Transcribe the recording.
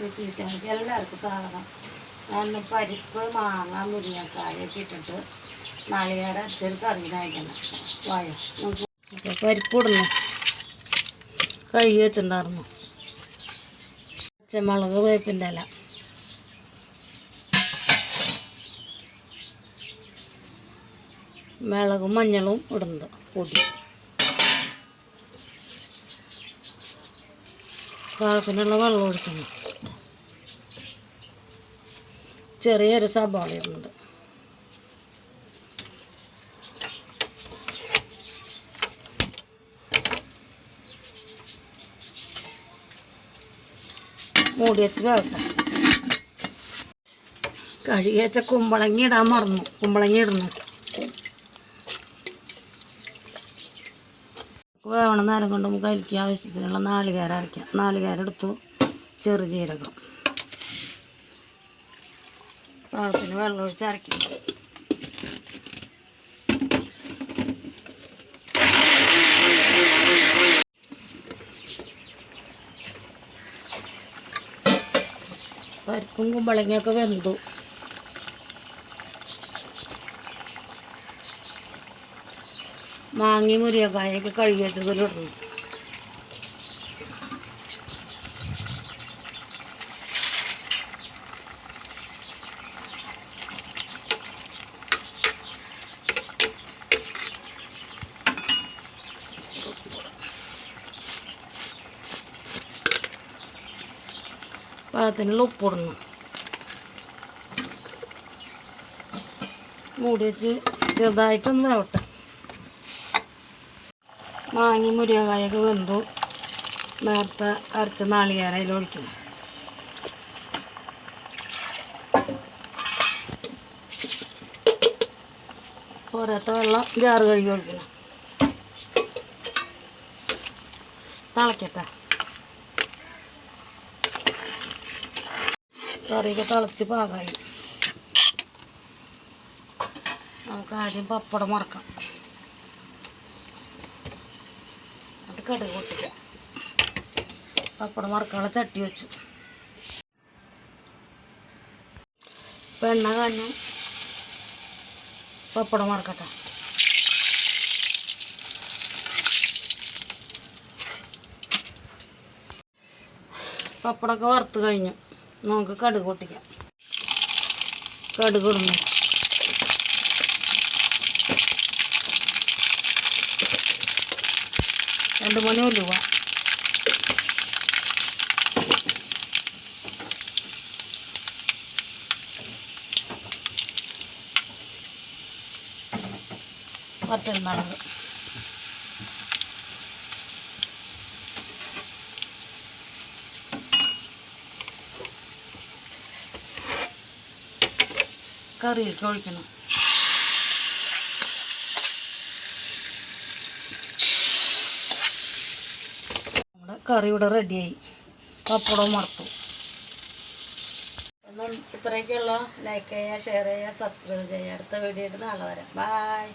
വിസിച്ചങ്ങൾക്ക് എല്ലാവർക്കും സ്വാഗതം. ഞാൻ പരിപ്പ് മാങ്ങ മുരിങ്ങക്കായൊക്കെ ഇട്ടിട്ട് നാളികേരം അരച്ചൊരു കറി കഴിക്കണം. വായ അപ്പോൾ പരിപ്പ് ഇടുന്നു, കഴുകി വെച്ചിട്ടുണ്ടായിരുന്നു. പച്ചമുളക്, വേപ്പിൻ്റെ ഇല, മുളകും മഞ്ഞളും ഇടുന്നത് പൊടി, പാകത്തിനുള്ള വെള്ളം ഒഴിക്കുന്നു. ചെറിയൊരു സവാള ഇടുന്നുണ്ട്. മൂടി വെച്ച് വേവട്ടെ. കഴുകി വെച്ച കുമ്പളങ്ങി ഇടാൻ മറന്നു. കുമ്പളങ്ങി ഇടുന്നു. വേവണ നേരം കൊണ്ട് നമുക്ക് അതിലേക്ക് ആവശ്യത്തിനുള്ള നാളികേരം അരയ്ക്കാം. നാളികേരം എടുത്തു, ചെറുജീരകം, പാകത്തിന് വെള്ളം ഒഴിച്ച് അരയ്ക്കും. പരിപ്പും കുമ്പളങ്ങയൊക്കെ വെന്തു. മാങ്ങി മുരിങ്ങക്കായൊക്കെ കഴുകി വെച്ചതിലിടുന്നു. പാകത്തിനുള്ള ഉപ്പിടുന്നു. മൂടി വെച്ച് ചെറുതായിട്ടൊന്ന് വേവട്ടെ. മാങ്ങി മുരിങ്ങക്കായൊക്കെ വെന്തു. നേരത്തെ അരച്ച നാളികേരം അതിൽ ഒഴിക്കണം. പോരാത്ത വെള്ളം ജാറ് കഴുകി ഒഴിക്കണം. തിളക്കട്ടെ. കറിയൊക്കെ തിളച്ച് പാകമായി. നമുക്ക് ആദ്യം പപ്പടം വറക്കാം. അത് കടുക് പൊട്ടിക്കാം. പപ്പടം വറക്കാനുള്ള ചട്ടി വെച്ചു. എണ്ണ കാഞ്ഞു. പപ്പടം വറക്കട്ടെ. പപ്പടമൊക്കെ വറുത്ത് കഴിഞ്ഞു. നമുക്ക് കടുക് പൊട്ടിക്കാം. കടുക് ഇടുന്നു. രണ്ട് മണി ഉലുവ, വറ്റൽമുളക്, കറിയിലേക്ക് ഒഴിക്കണം. നമ്മുടെ കറി ഇവിടെ റെഡിയായി. പപ്പടവും വറുത്തു. ഇത്രയൊക്കെയുള്ള. ലൈക്ക് ചെയ്യുക, ഷെയർ ചെയ്യുക, സബ്സ്ക്രൈബ് ചെയ്യുക. അടുത്ത വീഡിയോ ആയിട്ട് നാളെ വരാം. ബായ്.